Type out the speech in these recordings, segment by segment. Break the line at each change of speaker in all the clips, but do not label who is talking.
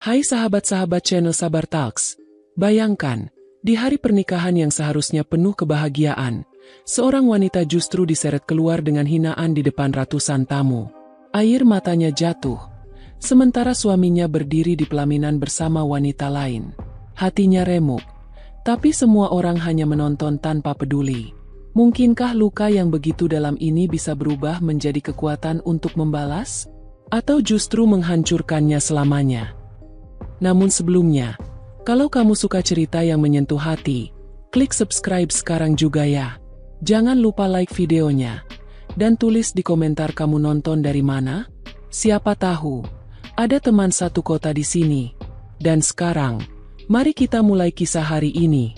Hai sahabat-sahabat channel Sabar Talks. Bayangkan, di hari pernikahan yang seharusnya penuh kebahagiaan, seorang wanita justru diseret keluar dengan hinaan di depan ratusan tamu. Air matanya jatuh, sementara suaminya berdiri di pelaminan bersama wanita lain. Hatinya remuk, tapi semua orang hanya menonton tanpa peduli. Mungkinkah luka yang begitu dalam ini bisa berubah menjadi kekuatan untuk membalas? Atau justru menghancurkannya selamanya? Namun sebelumnya, kalau kamu suka cerita yang menyentuh hati, klik subscribe sekarang juga ya. Jangan lupa like videonya, dan tulis di komentar kamu nonton dari mana. Siapa tahu, ada teman satu kota di sini. Dan sekarang, mari kita mulai kisah hari ini.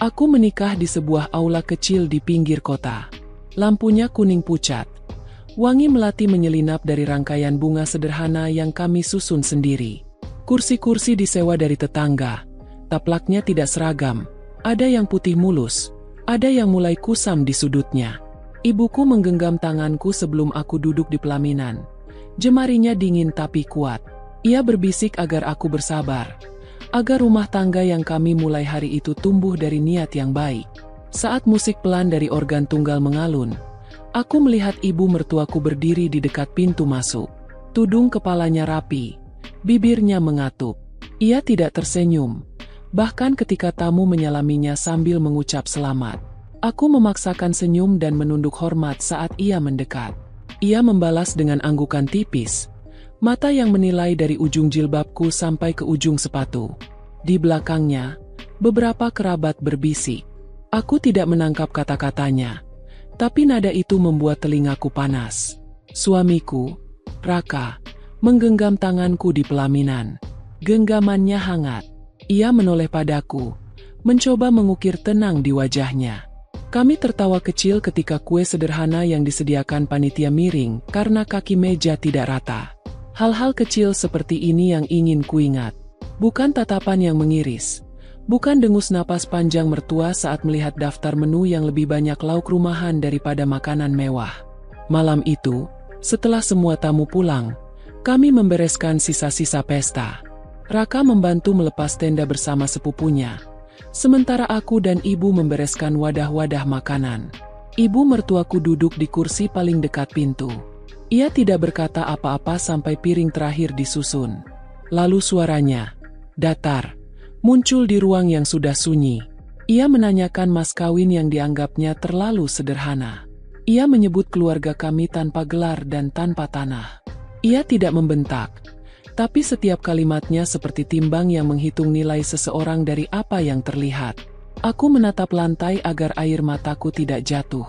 Aku menikah di sebuah aula kecil di pinggir kota. Lampunya kuning pucat. Wangi melati menyelinap dari rangkaian bunga sederhana yang kami susun sendiri. Kursi-kursi disewa dari tetangga. Taplaknya tidak seragam. Ada yang putih mulus, ada yang mulai kusam di sudutnya. Ibuku menggenggam tanganku sebelum aku duduk di pelaminan. Jemarinya dingin tapi kuat. Ia berbisik agar aku bersabar, agar rumah tangga yang kami mulai hari itu tumbuh dari niat yang baik. Saat musik pelan dari organ tunggal mengalun, aku melihat ibu mertuaku berdiri di dekat pintu masuk. Tudung kepalanya rapi, bibirnya mengatup. Ia tidak tersenyum, bahkan ketika tamu menyalaminya sambil mengucap selamat. Aku memaksakan senyum dan menunduk hormat saat ia mendekat. Ia membalas dengan anggukan tipis, mata yang menilai dari ujung jilbabku sampai ke ujung sepatu. Di belakangnya, beberapa kerabat berbisik. Aku tidak menangkap kata-katanya, tapi nada itu membuat telingaku panas. Suamiku, Raka, menggenggam tanganku di pelaminan. Genggamannya hangat. Ia menoleh padaku, mencoba mengukir tenang di wajahnya. Kami tertawa kecil ketika kue sederhana yang disediakan panitia miring karena kaki meja tidak rata. Hal-hal kecil seperti ini yang ingin kuingat. Bukan tatapan yang mengiris. Bukan dengus napas panjang mertua saat melihat daftar menu yang lebih banyak lauk rumahan daripada makanan mewah. Malam itu, setelah semua tamu pulang, kami membereskan sisa-sisa pesta. Raka membantu melepas tenda bersama sepupunya, sementara aku dan ibu membereskan wadah-wadah makanan. Ibu mertuaku duduk di kursi paling dekat pintu. Ia tidak berkata apa-apa sampai piring terakhir disusun. Lalu suaranya, datar, muncul di ruang yang sudah sunyi. Ia menanyakan mas kawin yang dianggapnya terlalu sederhana. Ia menyebut keluarga kami tanpa gelar dan tanpa tanah. Ia tidak membentak, tapi setiap kalimatnya seperti timbang yang menghitung nilai seseorang dari apa yang terlihat. Aku menatap lantai agar air mataku tidak jatuh.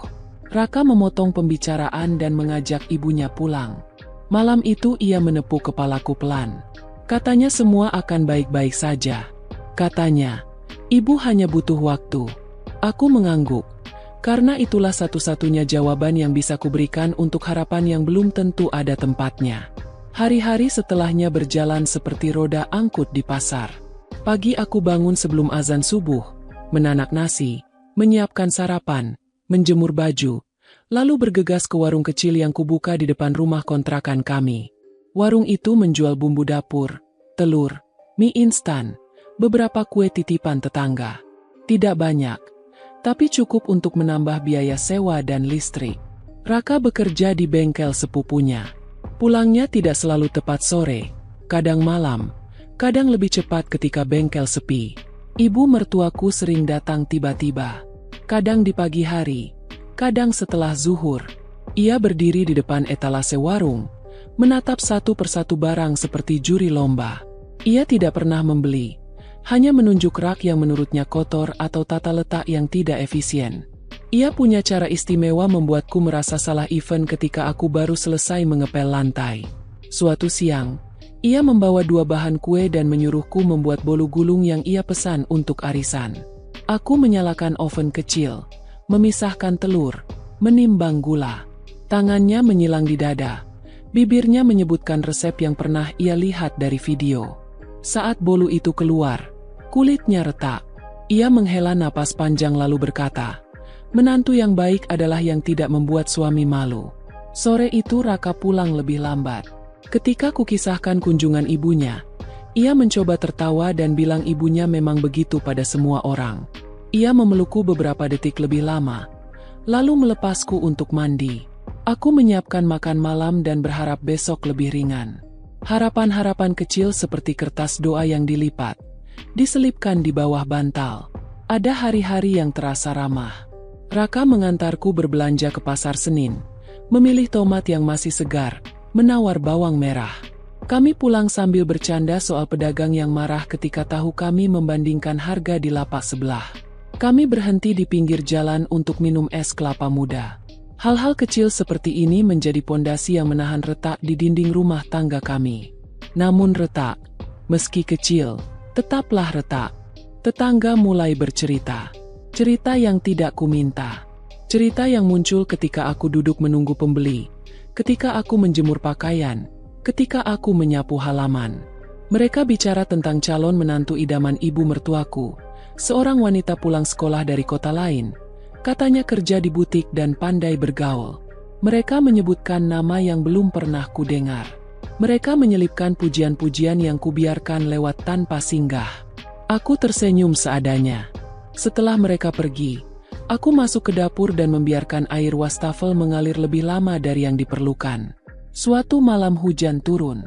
Raka memotong pembicaraan dan mengajak ibunya pulang. Malam itu ia menepuk kepalaku pelan. Katanya semua akan baik-baik saja. Katanya, ibu hanya butuh waktu. Aku mengangguk, karena itulah satu-satunya jawaban yang bisa kuberikan untuk harapan yang belum tentu ada tempatnya. Hari-hari setelahnya berjalan seperti roda angkut di pasar. Pagi aku bangun sebelum azan subuh, menanak nasi, menyiapkan sarapan, menjemur baju, lalu bergegas ke warung kecil yang kubuka di depan rumah kontrakan kami. Warung itu menjual bumbu dapur, telur, mie instan, beberapa kue titipan tetangga. Tidak banyak, tapi cukup untuk menambah biaya sewa dan listrik. Raka bekerja di bengkel sepupunya. Pulangnya tidak selalu tepat sore, kadang malam, kadang lebih cepat ketika bengkel sepi. Ibu mertuaku sering datang tiba-tiba, kadang di pagi hari, kadang setelah zuhur. Ia berdiri di depan etalase warung, menatap satu persatu barang seperti juri lomba. Ia tidak pernah membeli, hanya menunjuk rak yang menurutnya kotor atau tata letak yang tidak efisien. Ia punya cara istimewa membuatku merasa salah event ketika aku baru selesai mengepel lantai. Suatu siang, ia membawa 2 bahan kue dan menyuruhku membuat bolu gulung yang ia pesan untuk arisan. Aku menyalakan oven kecil, memisahkan telur, menimbang gula. Tangannya menyilang di dada. Bibirnya menyebutkan resep yang pernah ia lihat dari video. Saat bolu itu keluar, kulitnya retak. Ia menghela napas panjang lalu berkata, menantu yang baik adalah yang tidak membuat suami malu. Sore itu Raka pulang lebih lambat. Ketika kukisahkan kunjungan ibunya, Ia mencoba tertawa dan bilang ibunya memang begitu pada semua orang. Ia memelukku beberapa detik lebih lama, lalu melepasku untuk mandi. Aku menyiapkan makan malam dan berharap besok lebih ringan. Harapan-harapan kecil seperti kertas doa yang dilipat, diselipkan di bawah bantal. Ada hari-hari yang terasa ramah. Raka mengantarku berbelanja ke pasar Senin, memilih tomat yang masih segar, menawar bawang merah. Kami pulang sambil bercanda soal pedagang yang marah ketika tahu kami membandingkan harga di lapak sebelah. Kami berhenti di pinggir jalan untuk minum es kelapa muda. Hal-hal kecil seperti ini menjadi pondasi yang menahan retak di dinding rumah tangga kami. Namun retak, meski kecil, tetaplah retak. Tetangga mulai bercerita. Cerita yang tidak kuminta. Cerita yang muncul ketika aku duduk menunggu pembeli, ketika aku menjemur pakaian, ketika aku menyapu halaman. Mereka bicara tentang calon menantu idaman ibu mertuaku, seorang wanita pulang sekolah dari kota lain. Katanya kerja di butik dan pandai bergaul. Mereka menyebutkan nama yang belum pernah kudengar. Mereka menyelipkan pujian-pujian yang kubiarkan lewat tanpa singgah. Aku tersenyum seadanya. Setelah mereka pergi, aku masuk ke dapur dan membiarkan air wastafel mengalir lebih lama dari yang diperlukan. Suatu malam hujan turun.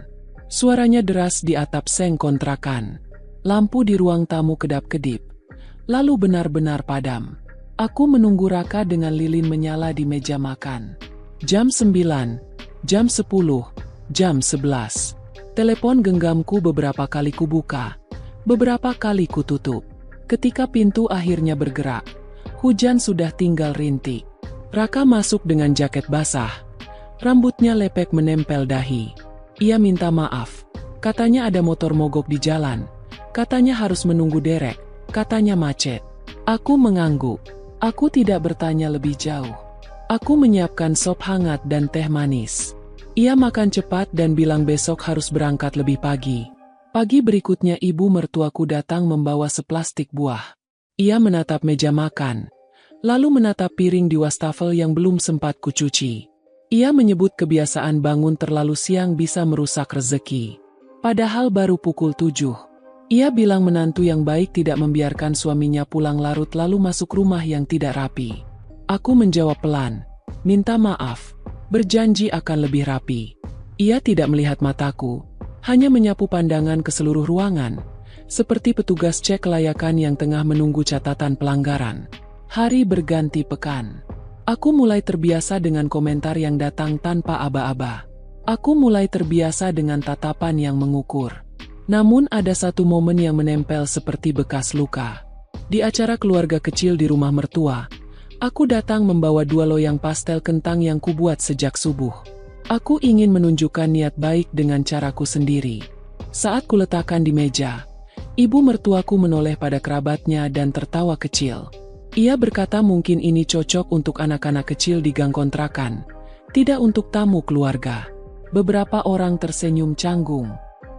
Suaranya deras di atap seng kontrakan. Lampu di ruang tamu kedap-kedip, lalu benar-benar padam. Aku menunggu Raka dengan lilin menyala di meja makan. Jam 9, jam 10, jam 11. Telepon genggamku beberapa kali kubuka, beberapa kali kututup. Ketika pintu akhirnya bergerak, hujan sudah tinggal rintik. Raka masuk dengan jaket basah. Rambutnya lepek menempel dahi. Ia minta maaf. Katanya ada motor mogok di jalan. Katanya harus menunggu derek. Katanya macet. Aku mengangguk. Aku tidak bertanya lebih jauh. Aku menyiapkan sop hangat dan teh manis. Ia makan cepat dan bilang besok harus berangkat lebih pagi. Pagi berikutnya ibu mertuaku datang membawa seplastik buah. Ia menatap meja makan, lalu menatap piring di wastafel yang belum sempat kucuci. Ia menyebut kebiasaan bangun terlalu siang bisa merusak rezeki. Padahal baru pukul 7. Ia bilang menantu yang baik tidak membiarkan suaminya pulang larut lalu masuk rumah yang tidak rapi. Aku menjawab pelan, minta maaf, berjanji akan lebih rapi. Ia tidak melihat mataku, hanya menyapu pandangan ke seluruh ruangan, seperti petugas cek kelayakan yang tengah menunggu catatan pelanggaran. Hari berganti pekan. Aku mulai terbiasa dengan komentar yang datang tanpa aba-aba. Aku mulai terbiasa dengan tatapan yang mengukur. Namun ada satu momen yang menempel seperti bekas luka. Di acara keluarga kecil di rumah mertua, aku datang membawa 2 loyang pastel kentang yang kubuat sejak subuh. Aku ingin menunjukkan niat baik dengan caraku sendiri. Saat kuletakkan di meja, ibu mertuaku menoleh pada kerabatnya dan tertawa kecil. Ia berkata mungkin ini cocok untuk anak-anak kecil di gang kontrakan, tidak untuk tamu keluarga. Beberapa orang tersenyum canggung.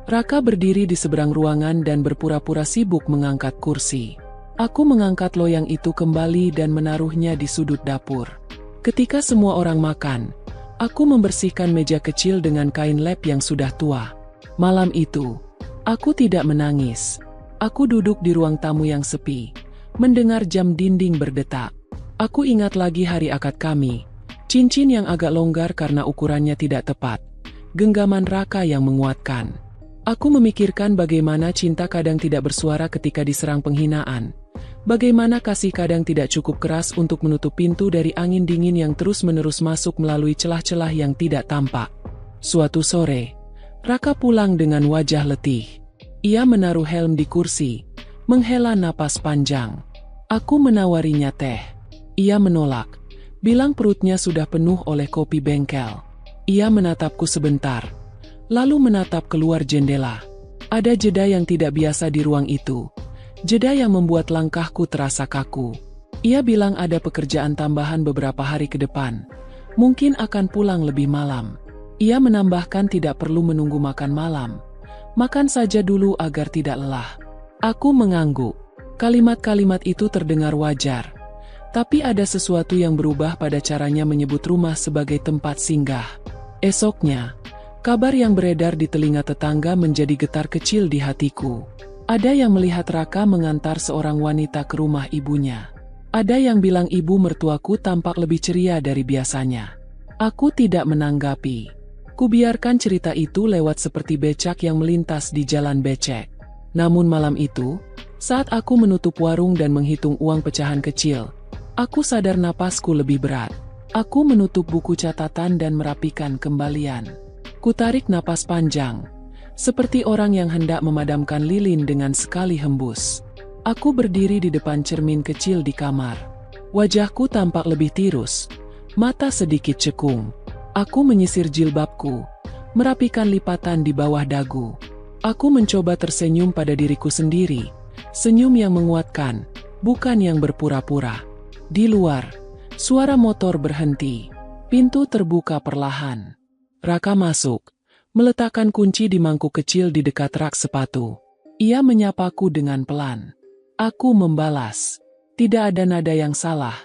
Raka berdiri di seberang ruangan dan berpura-pura sibuk mengangkat kursi. Aku mengangkat loyang itu kembali dan menaruhnya di sudut dapur. Ketika semua orang makan, aku membersihkan meja kecil dengan kain lap yang sudah tua. Malam itu, aku tidak menangis. Aku duduk di ruang tamu yang sepi, mendengar jam dinding berdetak. Aku ingat lagi hari akad kami, cincin yang agak longgar karena ukurannya tidak tepat, genggaman Raka yang menguatkan. Aku memikirkan bagaimana cinta kadang tidak bersuara ketika diserang penghinaan, bagaimana kasih kadang tidak cukup keras untuk menutup pintu dari angin dingin yang terus-menerus masuk melalui celah-celah yang tidak tampak. Suatu sore, Raka pulang dengan wajah letih. Ia menaruh helm di kursi, menghela napas panjang. Aku menawarinya teh. Ia menolak, bilang perutnya sudah penuh oleh kopi bengkel. Ia menatapku sebentar, lalu menatap keluar jendela. Ada jeda yang tidak biasa di ruang itu. Jeda yang membuat langkahku terasa kaku. Ia bilang ada pekerjaan tambahan beberapa hari ke depan. Mungkin akan pulang lebih malam. Ia menambahkan tidak perlu menunggu makan malam. Makan saja dulu agar tidak lelah. Aku mengangguk. Kalimat-kalimat itu terdengar wajar. Tapi ada sesuatu yang berubah pada caranya menyebut rumah sebagai tempat singgah. Esoknya, Kabar yang beredar di telinga tetangga menjadi getar kecil di hatiku. Ada yang melihat Raka mengantar seorang wanita ke rumah ibunya. Ada yang bilang ibu mertuaku tampak lebih ceria dari biasanya. Aku tidak menanggapi. Kubiarkan cerita itu lewat seperti becak yang melintas di jalan becek. Namun malam itu, saat aku menutup warung dan menghitung uang pecahan kecil, aku sadar napasku lebih berat. Aku menutup buku catatan dan merapikan kembalian. Kutarik napas panjang, seperti orang yang hendak memadamkan lilin dengan sekali hembus. Aku berdiri di depan cermin kecil di kamar. Wajahku tampak lebih tirus, mata sedikit cekung. Aku menyisir jilbabku, merapikan lipatan di bawah dagu. Aku mencoba tersenyum pada diriku sendiri, senyum yang menguatkan, bukan yang berpura-pura. Di luar, suara motor berhenti, pintu terbuka perlahan. Raka masuk, meletakkan kunci di mangkuk kecil di dekat rak sepatu. Ia menyapaku dengan pelan. Aku membalas. Tidak ada nada yang salah,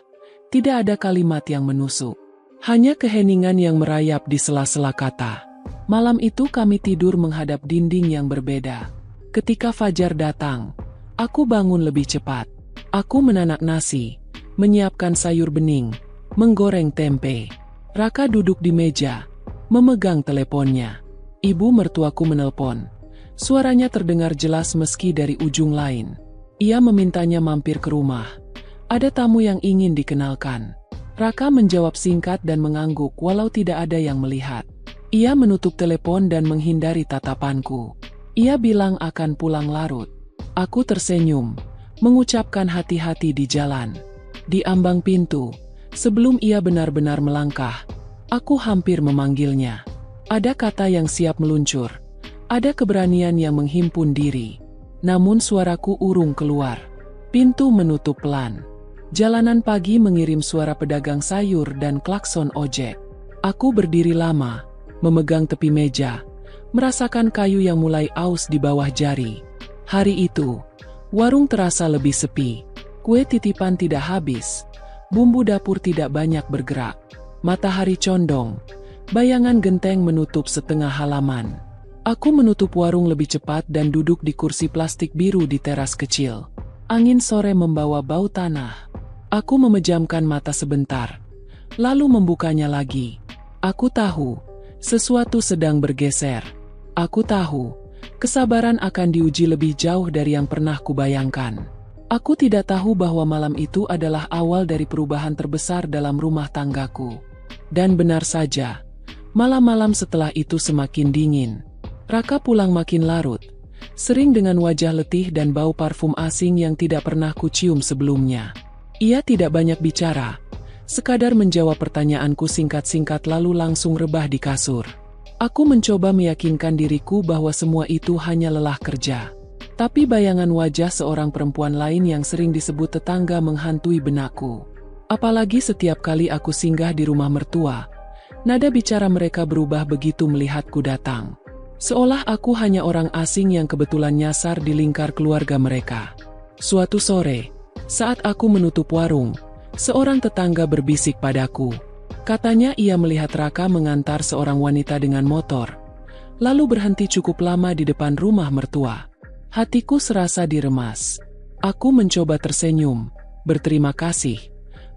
tidak ada kalimat yang menusuk. Hanya keheningan yang merayap di sela-sela kata. Malam itu kami tidur menghadap dinding yang berbeda. Ketika fajar datang, aku bangun lebih cepat. Aku menanak nasi, menyiapkan sayur bening, menggoreng tempe. Raka duduk di meja, memegang teleponnya. Ibu mertuaku menelpon. Suaranya terdengar jelas meski dari ujung lain. Ia memintanya mampir ke rumah. Ada tamu yang ingin dikenalkan. Raka menjawab singkat dan mengangguk walau tidak ada yang melihat. Ia menutup telepon dan menghindari tatapanku. Ia bilang akan pulang larut. Aku tersenyum, mengucapkan hati-hati di jalan. Di ambang pintu, sebelum ia benar-benar melangkah, aku hampir memanggilnya. Ada kata yang siap meluncur. Ada keberanian yang menghimpun diri. Namun suaraku urung keluar. Pintu menutup pelan. Jalanan pagi mengirim suara pedagang sayur dan klakson ojek. Aku berdiri lama, memegang tepi meja, merasakan kayu yang mulai aus di bawah jari. Hari itu, warung terasa lebih sepi. Kue titipan tidak habis. Bumbu dapur tidak banyak bergerak. Matahari condong. Bayangan genteng menutup setengah halaman. Aku menutup warung lebih cepat dan duduk di kursi plastik biru di teras kecil. Angin sore membawa bau tanah. Aku memejamkan mata sebentar, lalu membukanya lagi. Aku tahu, sesuatu sedang bergeser. Aku tahu, kesabaran akan diuji lebih jauh dari yang pernah kubayangkan. Aku tidak tahu bahwa malam itu adalah awal dari perubahan terbesar dalam rumah tanggaku. Dan benar saja, malam-malam setelah itu semakin dingin. Raka pulang makin larut, sering dengan wajah letih dan bau parfum asing yang tidak pernah kucium sebelumnya. Ia tidak banyak bicara, sekadar menjawab pertanyaanku singkat-singkat lalu langsung rebah di kasur. Aku mencoba meyakinkan diriku bahwa semua itu hanya lelah kerja. Tapi bayangan wajah seorang perempuan lain yang sering disebut tetangga menghantui benakku. Apalagi setiap kali aku singgah di rumah mertua, nada bicara mereka berubah begitu melihatku datang. Seolah aku hanya orang asing yang kebetulan nyasar di lingkar keluarga mereka. Suatu sore, saat aku menutup warung, seorang tetangga berbisik padaku. Katanya ia melihat Raka mengantar seorang wanita dengan motor, lalu berhenti cukup lama di depan rumah mertua. Hatiku serasa diremas. Aku mencoba tersenyum, berterima kasih,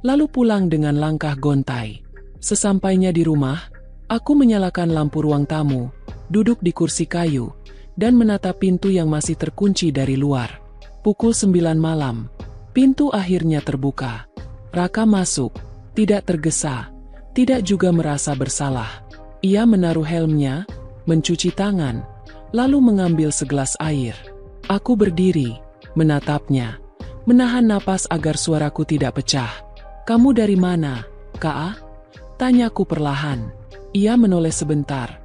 lalu pulang dengan langkah gontai. Sesampainya di rumah, aku menyalakan lampu ruang tamu, duduk di kursi kayu, dan menatap pintu yang masih terkunci dari luar. Pukul 9 malam, pintu akhirnya terbuka. Raka masuk, tidak tergesa, tidak juga merasa bersalah. Ia menaruh helmnya, mencuci tangan, lalu mengambil segelas air. Aku berdiri, menatapnya, menahan napas agar suaraku tidak pecah. "Kamu dari mana, Kak?" Tanyaku perlahan. Ia menoleh sebentar,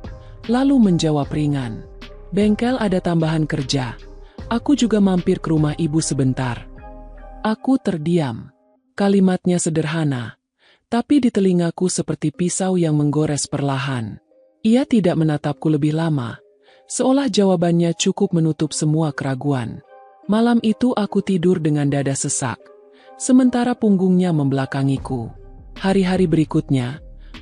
lalu menjawab ringan. "Bengkel ada tambahan kerja. Aku juga mampir ke rumah ibu sebentar." Aku terdiam. Kalimatnya sederhana, tapi di telingaku seperti pisau yang menggores perlahan. Ia tidak menatapku lebih lama, seolah jawabannya cukup menutup semua keraguan. Malam itu aku tidur dengan dada sesak, sementara punggungnya membelakangiku. Hari-hari berikutnya,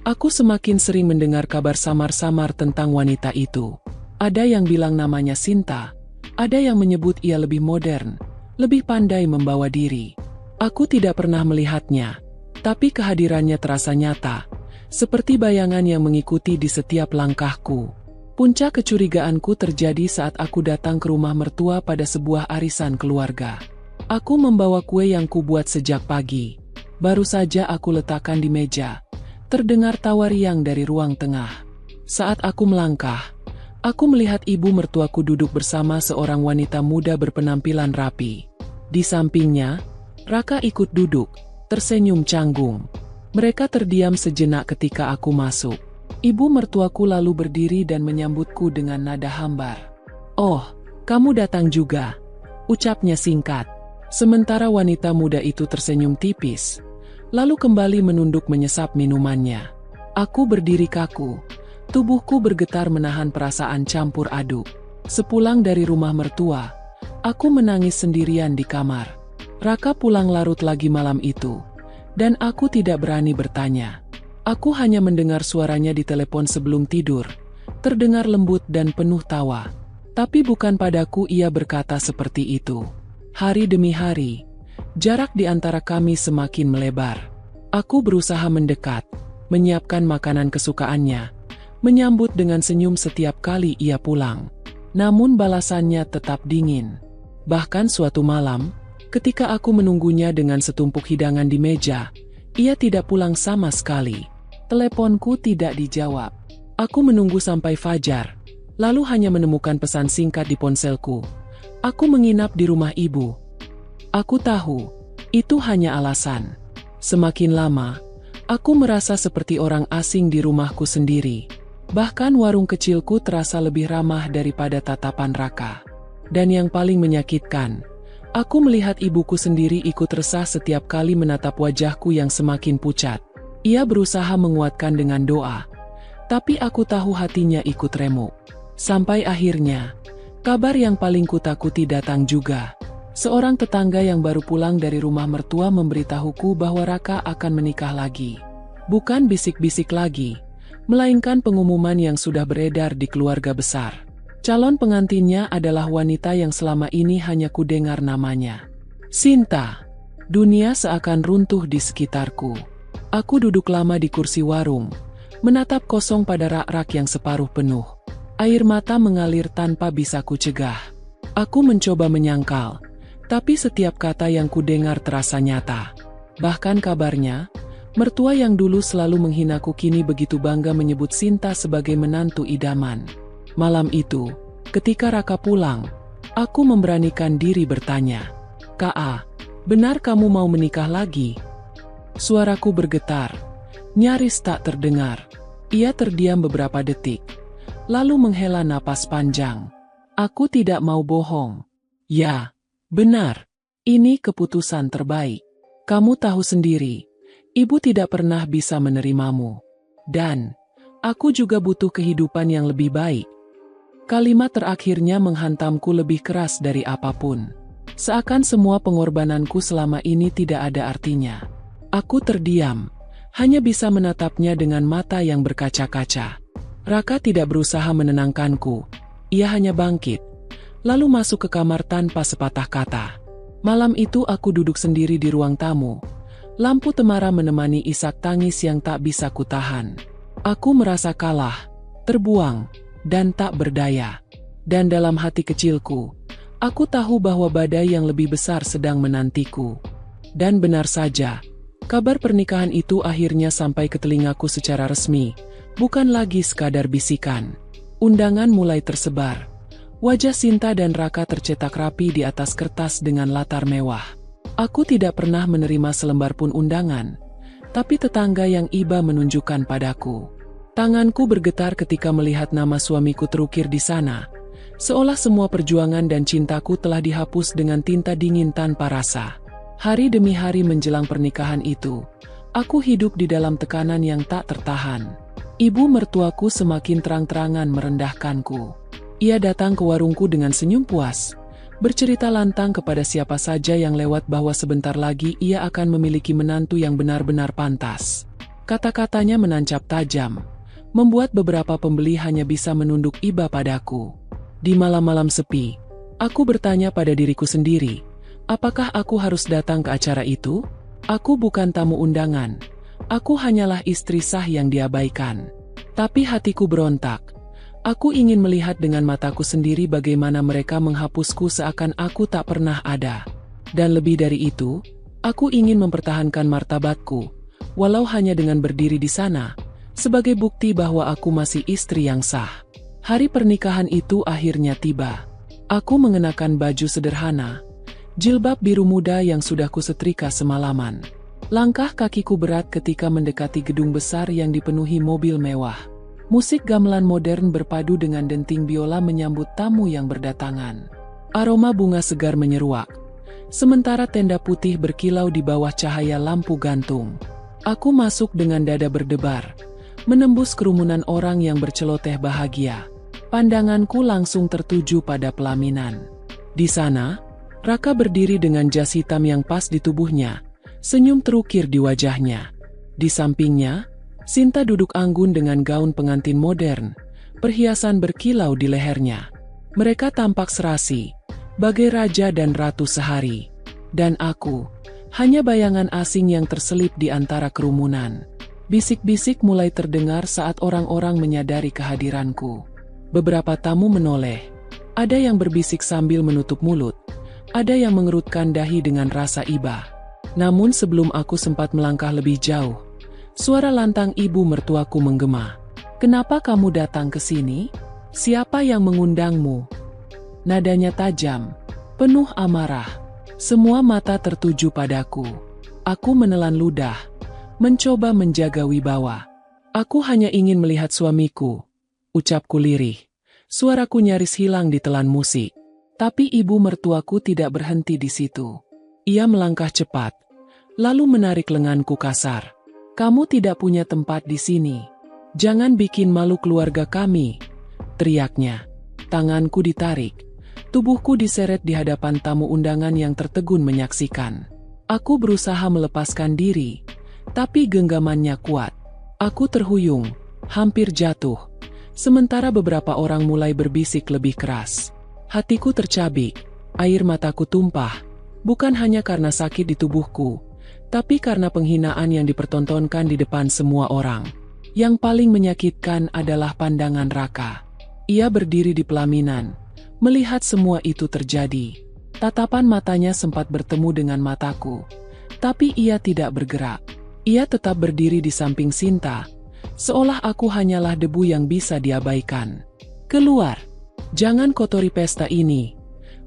Aku semakin sering mendengar kabar samar-samar tentang wanita itu. Ada yang bilang namanya Sinta, ada yang menyebut ia lebih modern, lebih pandai membawa diri. Aku tidak pernah melihatnya, tapi kehadirannya terasa nyata, seperti bayangan yang mengikuti di setiap langkahku. Puncak kecurigaanku terjadi saat aku datang ke rumah mertua pada sebuah arisan keluarga. Aku membawa kue yang kubuat sejak pagi. Baru saja aku letakkan di meja. Terdengar tawa riang dari ruang tengah. Saat aku melangkah, aku melihat ibu mertuaku duduk bersama seorang wanita muda berpenampilan rapi. Di sampingnya, Raka ikut duduk, tersenyum canggung. Mereka terdiam sejenak ketika aku masuk. Ibu mertuaku lalu berdiri dan menyambutku dengan nada hambar. "Oh, kamu datang juga," ucapnya singkat. Sementara wanita muda itu tersenyum tipis, lalu kembali menunduk menyesap minumannya. Aku berdiri kaku, tubuhku bergetar menahan perasaan campur aduk. Sepulang dari rumah mertua, aku menangis sendirian di kamar. Raka pulang larut lagi malam itu, dan aku tidak berani bertanya. Aku hanya mendengar suaranya di telepon sebelum tidur, terdengar lembut dan penuh tawa. Tapi bukan padaku ia berkata seperti itu. Hari demi hari, jarak di antara kami semakin melebar. Aku berusaha mendekat, menyiapkan makanan kesukaannya, menyambut dengan senyum setiap kali ia pulang. Namun balasannya tetap dingin. Bahkan suatu malam, ketika aku menunggunya dengan setumpuk hidangan di meja, ia tidak pulang sama sekali. Teleponku tidak dijawab. Aku menunggu sampai fajar, lalu hanya menemukan pesan singkat di ponselku. Aku menginap di rumah ibu. Aku tahu, itu hanya alasan. Semakin lama, aku merasa seperti orang asing di rumahku sendiri. Bahkan warung kecilku terasa lebih ramah daripada tatapan Raka. Dan yang paling menyakitkan, aku melihat ibuku sendiri ikut resah setiap kali menatap wajahku yang semakin pucat. Ia berusaha menguatkan dengan doa, tapi aku tahu hatinya ikut remuk. Sampai akhirnya, kabar yang paling kutakuti datang juga. Seorang tetangga yang baru pulang dari rumah mertua memberitahuku bahwa Raka akan menikah lagi. Bukan bisik-bisik lagi, melainkan pengumuman yang sudah beredar di keluarga besar. Calon pengantinnya adalah wanita yang selama ini hanya kudengar namanya. Sinta. Dunia seakan runtuh di sekitarku. Aku duduk lama di kursi warung, menatap kosong pada rak-rak yang separuh penuh. Air mata mengalir tanpa bisa kucegah. Aku mencoba menyangkal, tapi setiap kata yang kudengar terasa nyata. Bahkan kabarnya, mertua yang dulu selalu menghinaku kini begitu bangga menyebut Sinta sebagai menantu idaman. Malam itu, ketika Raka pulang, aku memberanikan diri bertanya, "Kak, benar kamu mau menikah lagi?" Suaraku bergetar, nyaris tak terdengar. Ia terdiam beberapa detik, lalu menghela napas panjang. Aku tidak mau bohong. Ya, benar. Ini keputusan terbaik. Kamu tahu sendiri, ibu tidak pernah bisa menerimamu. Dan, aku juga butuh kehidupan yang lebih baik. Kalimat terakhirnya menghantamku lebih keras dari apapun. Seakan semua pengorbananku selama ini tidak ada artinya. Aku terdiam, hanya bisa menatapnya dengan mata yang berkaca-kaca. Raka tidak berusaha menenangkanku, ia hanya bangkit, lalu masuk ke kamar tanpa sepatah kata. Malam itu aku duduk sendiri di ruang tamu, lampu temara menemani isak tangis yang tak bisa kutahan. Aku merasa kalah, terbuang, dan tak berdaya. Dan dalam hati kecilku, aku tahu bahwa badai yang lebih besar sedang menantiku. Dan benar saja, kabar pernikahan itu akhirnya sampai ke telingaku secara resmi, bukan lagi sekadar bisikan. Undangan mulai tersebar. Wajah Sinta dan Raka tercetak rapi di atas kertas dengan latar mewah. Aku tidak pernah menerima selembar pun undangan, tapi tetangga yang iba menunjukkan padaku. Tanganku bergetar ketika melihat nama suamiku terukir di sana, seolah semua perjuangan dan cintaku telah dihapus dengan tinta dingin tanpa rasa. Hari demi hari menjelang pernikahan itu, aku hidup di dalam tekanan yang tak tertahan. Ibu mertuaku semakin terang-terangan merendahkanku. Ia datang ke warungku dengan senyum puas, bercerita lantang kepada siapa saja yang lewat bahwa sebentar lagi ia akan memiliki menantu yang benar-benar pantas. Kata-katanya menancap tajam, membuat beberapa pembeli hanya bisa menunduk iba padaku. Di malam-malam sepi, aku bertanya pada diriku sendiri, apakah aku harus datang ke acara itu? Aku bukan tamu undangan, aku hanyalah istri sah yang diabaikan. Tapi hatiku berontak. Aku ingin melihat dengan mataku sendiri bagaimana mereka menghapusku seakan aku tak pernah ada. Dan lebih dari itu, aku ingin mempertahankan martabatku, walau hanya dengan berdiri di sana, sebagai bukti bahwa aku masih istri yang sah. Hari pernikahan itu akhirnya tiba. Aku mengenakan baju sederhana, jilbab biru muda yang sudah kusetrika semalaman. Langkah kakiku berat ketika mendekati gedung besar yang dipenuhi mobil mewah. Musik gamelan modern berpadu dengan denting biola menyambut tamu yang berdatangan. Aroma bunga segar menyeruak, sementara tenda putih berkilau di bawah cahaya lampu gantung. Aku masuk dengan dada berdebar, menembus kerumunan orang yang berceloteh bahagia. Pandanganku langsung tertuju pada pelaminan. Di sana, Raka berdiri dengan jas hitam yang pas di tubuhnya, senyum terukir di wajahnya. Di sampingnya, Sinta duduk anggun dengan gaun pengantin modern, perhiasan berkilau di lehernya. Mereka tampak serasi, bagai raja dan ratu sehari. Dan aku, hanya bayangan asing yang terselip di antara kerumunan. Bisik-bisik mulai terdengar saat orang-orang menyadari kehadiranku. Beberapa tamu menoleh. Ada yang berbisik sambil menutup mulut. Ada yang mengerutkan dahi dengan rasa iba. Namun sebelum aku sempat melangkah lebih jauh, suara lantang ibu mertuaku menggema. "Kenapa kamu datang ke sini? Siapa yang mengundangmu?" Nadanya tajam, penuh amarah. Semua mata tertuju padaku. Aku menelan ludah, mencoba menjaga wibawa. "Aku hanya ingin melihat suamiku," ucapku lirih. Suaraku nyaris hilang di telan musik. Tapi ibu mertuaku tidak berhenti di situ. Ia melangkah cepat, lalu menarik lenganku kasar. "Kamu tidak punya tempat di sini. Jangan bikin malu keluarga kami," teriaknya. Tanganku ditarik. Tubuhku diseret di hadapan tamu undangan yang tertegun menyaksikan. Aku berusaha melepaskan diri, tapi genggamannya kuat. Aku terhuyung, hampir jatuh. Sementara beberapa orang mulai berbisik lebih keras. Hatiku tercabik, air mataku tumpah. Bukan hanya karena sakit di tubuhku, tapi karena penghinaan yang dipertontonkan di depan semua orang. Yang paling menyakitkan adalah pandangan Raka. Ia berdiri di pelaminan, melihat semua itu terjadi. Tatapan matanya sempat bertemu dengan mataku, tapi ia tidak bergerak. Ia tetap berdiri di samping Sinta, seolah aku hanyalah debu yang bisa diabaikan. "Keluar! Jangan kotori pesta ini,"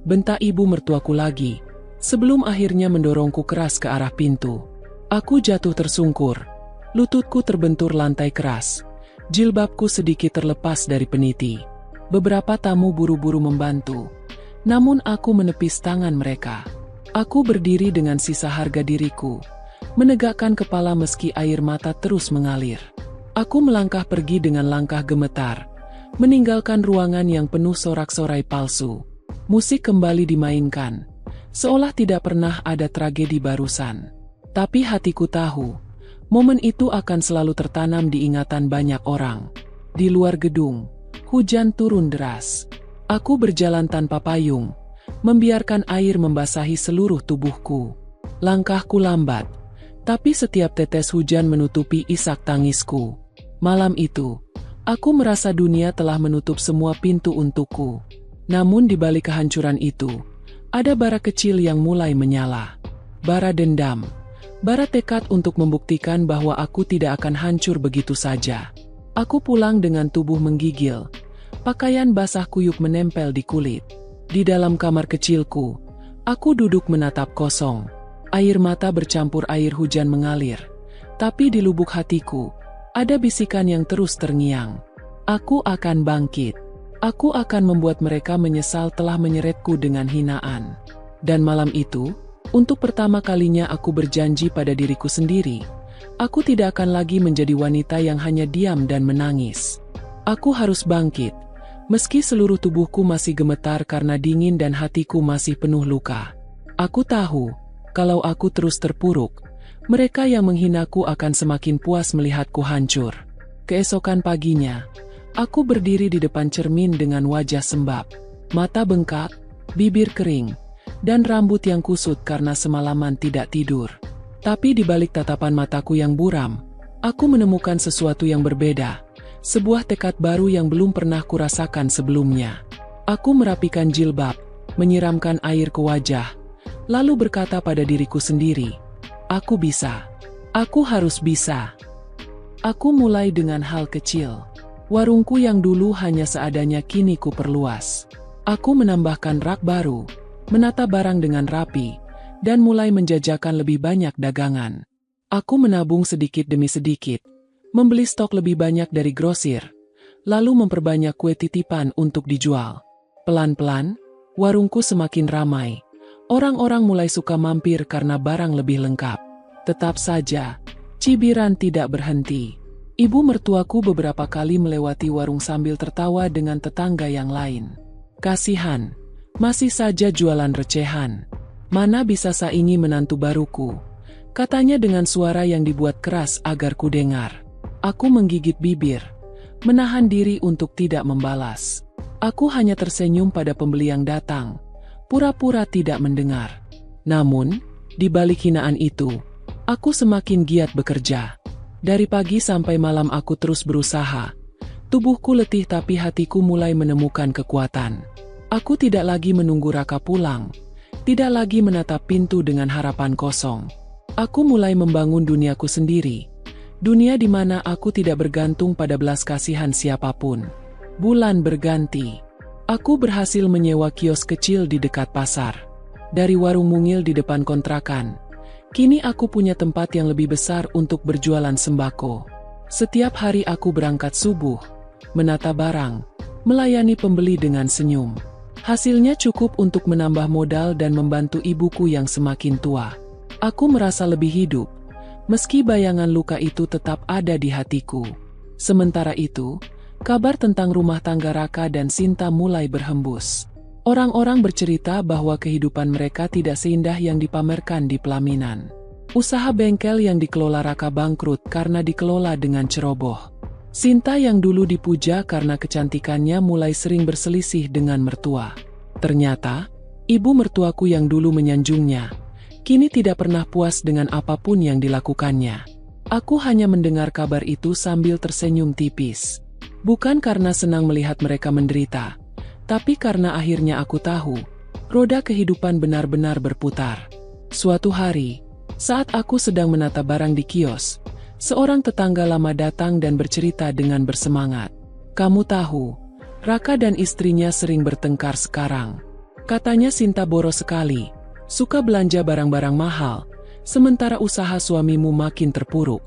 bentak ibu mertuaku lagi, sebelum akhirnya mendorongku keras ke arah pintu. Aku jatuh tersungkur, lututku terbentur lantai keras, jilbabku sedikit terlepas dari peniti. Beberapa tamu buru-buru membantu, namun aku menepis tangan mereka. Aku berdiri dengan sisa harga diriku, menegakkan kepala meski air mata terus mengalir. Aku melangkah pergi dengan langkah gemetar, meninggalkan ruangan yang penuh sorak-sorai palsu. Musik kembali dimainkan, seolah tidak pernah ada tragedi barusan. Tapi hatiku tahu, momen itu akan selalu tertanam di ingatan banyak orang. Di luar gedung, hujan turun deras. Aku berjalan tanpa payung, membiarkan air membasahi seluruh tubuhku. Langkahku lambat, tapi setiap tetes hujan menutupi isak tangisku. Malam itu, aku merasa dunia telah menutup semua pintu untukku. Namun di balik kehancuran itu, ada bara kecil yang mulai menyala. Bara dendam, bara tekad untuk membuktikan bahwa aku tidak akan hancur begitu saja. Aku pulang dengan tubuh menggigil, pakaian basah kuyup menempel di kulit. Di dalam kamar kecilku, aku duduk menatap kosong. Air mata bercampur air hujan mengalir, tapi di lubuk hatiku, ada bisikan yang terus terngiang. Aku akan bangkit. Aku akan membuat mereka menyesal telah menyeretku dengan hinaan. Dan malam itu, untuk pertama kalinya aku berjanji pada diriku sendiri, aku tidak akan lagi menjadi wanita yang hanya diam dan menangis. Aku harus bangkit, meski seluruh tubuhku masih gemetar karena dingin dan hatiku masih penuh luka. Aku tahu, kalau aku terus terpuruk, Mereka yang menghinaku akan semakin puas melihatku hancur. Keesokan paginya, aku berdiri di depan cermin dengan wajah sembab, mata bengkak, bibir kering, dan rambut yang kusut karena semalaman tidak tidur. Tapi di balik tatapan mataku yang buram, aku menemukan sesuatu yang berbeda, sebuah tekad baru yang belum pernah kurasakan sebelumnya. Aku merapikan jilbab, menyiramkan air ke wajah, lalu berkata pada diriku sendiri, aku bisa. Aku harus bisa. Aku mulai dengan hal kecil. Warungku yang dulu hanya seadanya kini ku perluas. Aku menambahkan rak baru, menata barang dengan rapi, dan mulai menjajakan lebih banyak dagangan. Aku menabung sedikit demi sedikit, membeli stok lebih banyak dari grosir, lalu memperbanyak kue titipan untuk dijual. Pelan-pelan, warungku semakin ramai. Orang-orang mulai suka mampir karena barang lebih lengkap. Tetap saja, cibiran tidak berhenti. Ibu mertuaku beberapa kali melewati warung sambil tertawa dengan tetangga yang lain. Kasihan, masih saja jualan recehan. Mana bisa saingi menantu baruku, katanya dengan suara yang dibuat keras agar ku dengar. Aku menggigit bibir, menahan diri untuk tidak membalas. Aku hanya tersenyum pada pembeli yang datang, pura-pura tidak mendengar. Namun, di balik hinaan itu, aku semakin giat bekerja. Dari pagi sampai malam aku terus berusaha. Tubuhku letih tapi hatiku mulai menemukan kekuatan. Aku tidak lagi menunggu Raka pulang, tidak lagi menatap pintu dengan harapan kosong. Aku mulai membangun duniaku sendiri, dunia di mana aku tidak bergantung pada belas kasihan siapapun. Bulan berganti. Aku berhasil menyewa kios kecil di dekat pasar. Dari warung mungil di depan kontrakan, kini aku punya tempat yang lebih besar untuk berjualan sembako. Setiap hari aku berangkat subuh, menata barang, melayani pembeli dengan senyum. Hasilnya cukup untuk menambah modal dan membantu ibuku yang semakin tua. Aku merasa lebih hidup, meski bayangan luka itu tetap ada di hatiku. Sementara itu, kabar tentang rumah tangga Raka dan Sinta mulai berhembus. Orang-orang bercerita bahwa kehidupan mereka tidak seindah yang dipamerkan di pelaminan. Usaha bengkel yang dikelola Raka bangkrut karena dikelola dengan ceroboh. Sinta yang dulu dipuja karena kecantikannya mulai sering berselisih dengan mertua. Ternyata, ibu mertuaku yang dulu menyanjungnya, kini tidak pernah puas dengan apapun yang dilakukannya. Aku hanya mendengar kabar itu sambil tersenyum tipis. Bukan karena senang melihat mereka menderita, tapi karena akhirnya aku tahu, roda kehidupan benar-benar berputar. Suatu hari, saat aku sedang menata barang di kios, seorang tetangga lama datang dan bercerita dengan bersemangat. Kamu tahu, Raka dan istrinya sering bertengkar sekarang. Katanya Sinta boros sekali, suka belanja barang-barang mahal, sementara usaha suamimu makin terpuruk.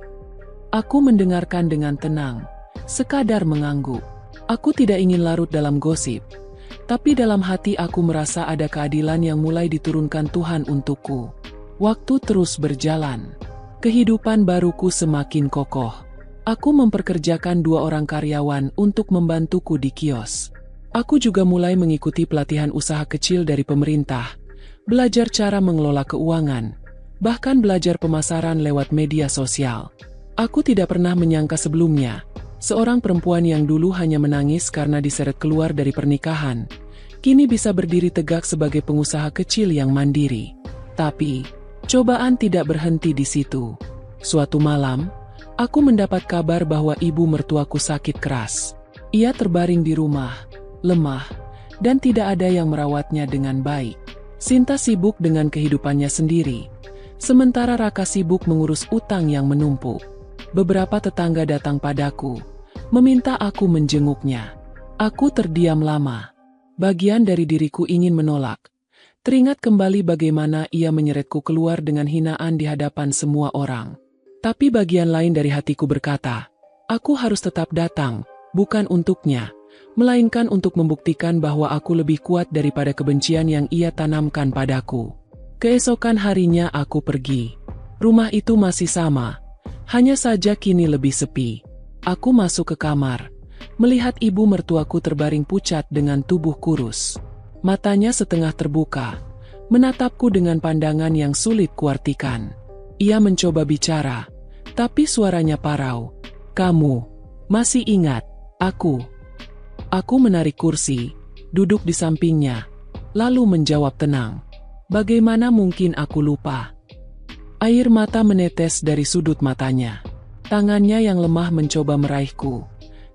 Aku mendengarkan dengan tenang, sekadar mengangguk. Aku tidak ingin larut dalam gosip, tapi dalam hati aku merasa ada keadilan yang mulai diturunkan Tuhan untukku. Waktu terus berjalan. Kehidupan baruku semakin kokoh. Aku memperkerjakan 2 orang karyawan untuk membantuku di kios. Aku juga mulai mengikuti pelatihan usaha kecil dari pemerintah, belajar cara mengelola keuangan, bahkan belajar pemasaran lewat media sosial. Aku tidak pernah menyangka sebelumnya, seorang perempuan yang dulu hanya menangis karena diseret keluar dari pernikahan, kini bisa berdiri tegak sebagai pengusaha kecil yang mandiri. Tapi, cobaan tidak berhenti di situ. Suatu malam, aku mendapat kabar bahwa ibu mertuaku sakit keras. Ia terbaring di rumah, lemah, dan tidak ada yang merawatnya dengan baik. Sinta sibuk dengan kehidupannya sendiri, sementara Raka sibuk mengurus utang yang menumpuk. Beberapa tetangga datang padaku, meminta aku menjenguknya. Aku terdiam lama. Bagian dari diriku ingin menolak. Teringat kembali bagaimana ia menyeretku keluar dengan hinaan di hadapan semua orang. Tapi bagian lain dari hatiku berkata, aku harus tetap datang, bukan untuknya, melainkan untuk membuktikan bahwa aku lebih kuat daripada kebencian yang ia tanamkan padaku. Keesokan harinya aku pergi. Rumah itu masih sama, hanya saja kini lebih sepi. Aku masuk ke kamar, melihat ibu mertuaku terbaring pucat dengan tubuh kurus. Matanya setengah terbuka, menatapku dengan pandangan yang sulit kuartikan. Ia mencoba bicara, tapi suaranya parau. Kamu masih ingat aku? Aku menarik kursi, duduk di sampingnya, lalu menjawab tenang. Bagaimana mungkin aku lupa? Air mata menetes dari sudut matanya. Tangannya yang lemah mencoba meraihku,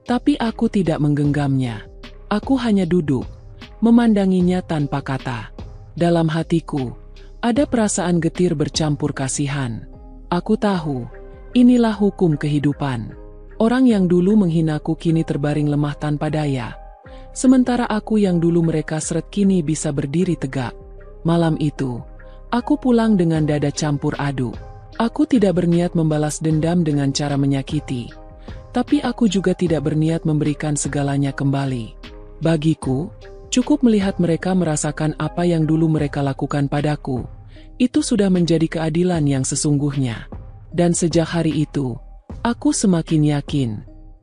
tapi aku tidak menggenggamnya. Aku hanya duduk, memandanginya tanpa kata. Dalam hatiku, ada perasaan getir bercampur kasihan. Aku tahu, inilah hukum kehidupan. Orang yang dulu menghinaku kini terbaring lemah tanpa daya. Sementara aku yang dulu mereka seret kini bisa berdiri tegak. Malam itu, aku pulang dengan dada campur aduk. Aku tidak berniat membalas dendam dengan cara menyakiti. Tapi aku juga tidak berniat memberikan segalanya kembali. Bagiku, cukup melihat mereka merasakan apa yang dulu mereka lakukan padaku. Itu sudah menjadi keadilan yang sesungguhnya. Dan sejak hari itu, aku semakin yakin,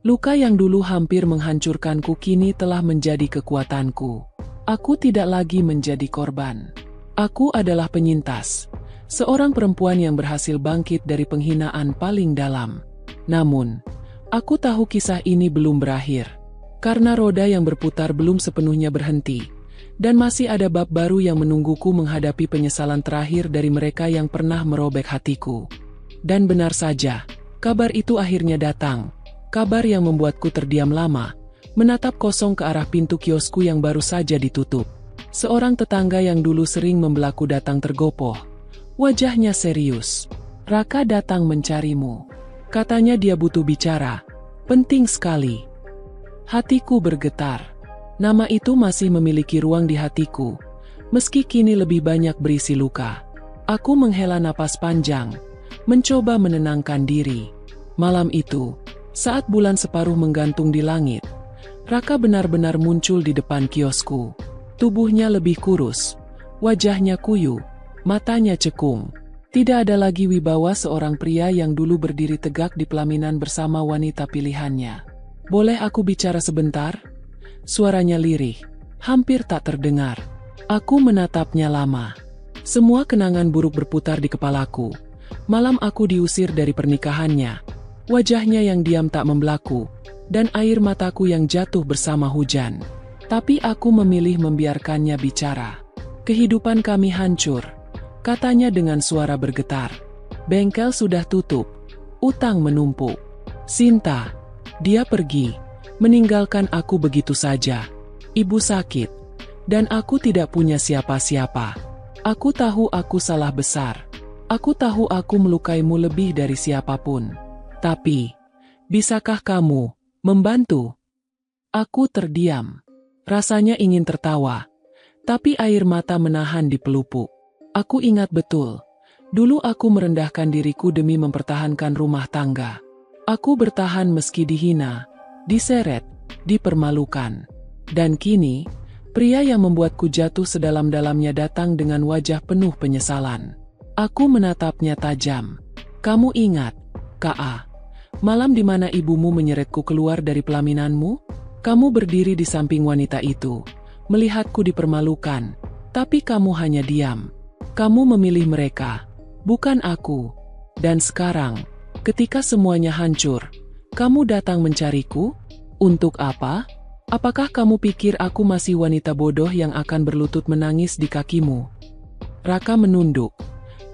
luka yang dulu hampir menghancurkanku kini telah menjadi kekuatanku. Aku tidak lagi menjadi korban. Aku adalah penyintas. Seorang perempuan yang berhasil bangkit dari penghinaan paling dalam. Namun, aku tahu kisah ini belum berakhir. Karena roda yang berputar belum sepenuhnya berhenti. Dan masih ada bab baru yang menungguku menghadapi penyesalan terakhir dari mereka yang pernah merobek hatiku. Dan benar saja, kabar itu akhirnya datang. Kabar yang membuatku terdiam lama, menatap kosong ke arah pintu kiosku yang baru saja ditutup. Seorang tetangga yang dulu sering membelaku datang tergopoh. Wajahnya serius. Raka datang mencarimu. Katanya dia butuh bicara. Penting sekali. Hatiku bergetar. Nama itu masih memiliki ruang di hatiku. Meski kini lebih banyak berisi luka. Aku menghela napas panjang. Mencoba menenangkan diri. Malam itu, saat bulan separuh menggantung di langit, Raka benar-benar muncul di depan kiosku. Tubuhnya lebih kurus. Wajahnya kuyu. Matanya cekung. Tidak ada lagi wibawa seorang pria yang dulu berdiri tegak di pelaminan bersama wanita pilihannya. Boleh aku bicara sebentar? Suaranya lirih, hampir tak terdengar. Aku menatapnya lama. Semua kenangan buruk berputar di kepalaku. Malam aku diusir dari pernikahannya. Wajahnya yang diam tak membelaku, dan air mataku yang jatuh bersama hujan. Tapi aku memilih membiarkannya bicara. Kehidupan kami hancur. Katanya dengan suara bergetar. Bengkel sudah tutup. Utang menumpuk. Sinta, dia pergi, meninggalkan aku begitu saja. Ibu sakit, dan aku tidak punya siapa-siapa. Aku tahu aku salah besar. Aku tahu aku melukaimu lebih dari siapapun. Tapi, bisakah kamu membantu? Aku terdiam. Rasanya ingin tertawa, tapi air mata menahan di pelupuk. Aku ingat betul, dulu aku merendahkan diriku demi mempertahankan rumah tangga. Aku bertahan meski dihina, diseret, dipermalukan. Dan kini, pria yang membuatku jatuh sedalam-dalamnya datang dengan wajah penuh penyesalan. Aku menatapnya tajam. Kamu ingat, K.A., malam di mana ibumu menyeretku keluar dari pelaminanmu? Kamu berdiri di samping wanita itu, melihatku dipermalukan, tapi kamu hanya diam. Kamu memilih mereka, bukan aku. Dan sekarang, ketika semuanya hancur, kamu datang mencariku? Untuk apa? Apakah kamu pikir aku masih wanita bodoh yang akan berlutut menangis di kakimu? Raka menunduk.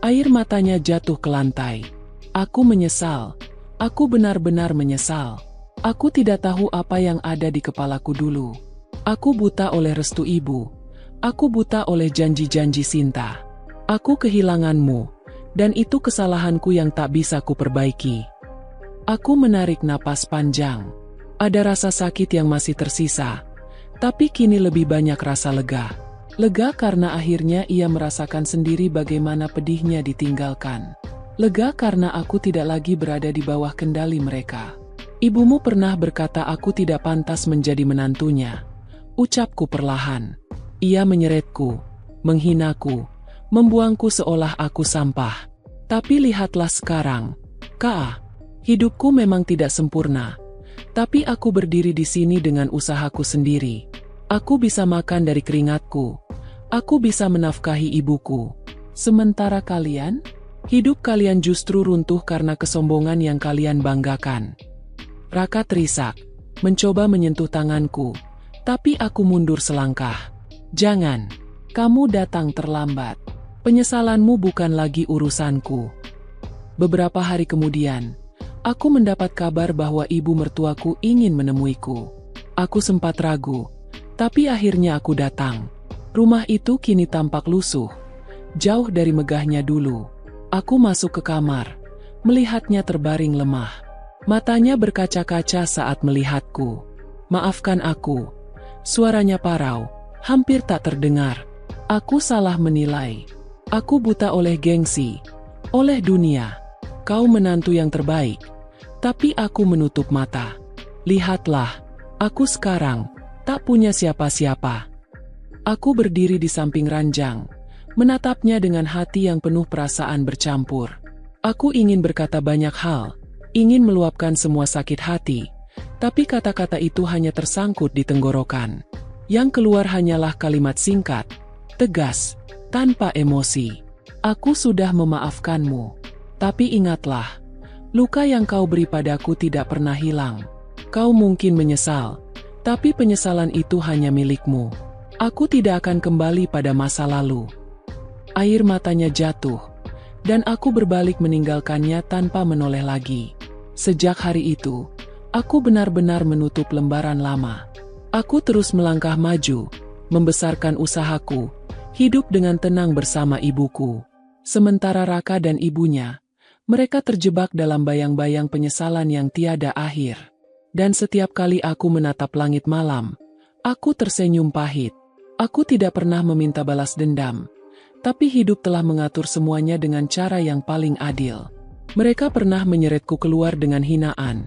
Air matanya jatuh ke lantai. Aku menyesal. Aku benar-benar menyesal. Aku tidak tahu apa yang ada di kepalaku dulu. Aku buta oleh restu ibu. Aku buta oleh janji-janji Sinta. Aku kehilanganmu, dan itu kesalahanku yang tak bisa kuperbaiki. Aku menarik napas panjang. Ada rasa sakit yang masih tersisa, tapi kini lebih banyak rasa lega. Lega karena akhirnya ia merasakan sendiri bagaimana pedihnya ditinggalkan. Lega karena aku tidak lagi berada di bawah kendali mereka. Ibumu pernah berkata aku tidak pantas menjadi menantunya. Ucapku perlahan. Ia menyeretku, menghinaku, membuangku seolah aku sampah. Tapi lihatlah sekarang, K.A., hidupku memang tidak sempurna. Tapi aku berdiri di sini dengan usahaku sendiri. Aku bisa makan dari keringatku. Aku bisa menafkahi ibuku. Sementara kalian? Hidup kalian justru runtuh karena kesombongan yang kalian banggakan. Raka terisak, mencoba menyentuh tanganku, tapi aku mundur selangkah. Jangan, kamu datang terlambat. Penyesalanmu bukan lagi urusanku. Beberapa hari kemudian, aku mendapat kabar bahwa ibu mertuaku ingin menemuiku. Aku sempat ragu, tapi akhirnya aku datang. Rumah itu kini tampak lusuh, jauh dari megahnya dulu. Aku masuk ke kamar, melihatnya terbaring lemah. Matanya berkaca-kaca saat melihatku. Maafkan aku. Suaranya parau, hampir tak terdengar. Aku salah menilai. Aku buta oleh gengsi, oleh dunia. Kau menantu yang terbaik. Tapi aku menutup mata. Lihatlah, aku sekarang tak punya siapa-siapa. Aku berdiri di samping ranjang, menatapnya dengan hati yang penuh perasaan bercampur. Aku ingin berkata banyak hal, ingin meluapkan semua sakit hati, tapi kata-kata itu hanya tersangkut di tenggorokan. Yang keluar hanyalah kalimat singkat, tegas, tanpa emosi. Aku sudah memaafkanmu, tapi ingatlah, luka yang kau beri padaku tidak pernah hilang. Kau mungkin menyesal, tapi penyesalan itu hanya milikmu. Aku tidak akan kembali pada masa lalu. Air matanya jatuh, dan aku berbalik meninggalkannya tanpa menoleh lagi. Sejak hari itu, aku benar-benar menutup lembaran lama. Aku terus melangkah maju, membesarkan usahaku, hidup dengan tenang bersama ibuku. Sementara Raka dan ibunya, mereka terjebak dalam bayang-bayang penyesalan yang tiada akhir. Dan setiap kali aku menatap langit malam, aku tersenyum pahit. Aku tidak pernah meminta balas dendam, tapi hidup telah mengatur semuanya dengan cara yang paling adil. Mereka pernah menyeretku keluar dengan hinaan,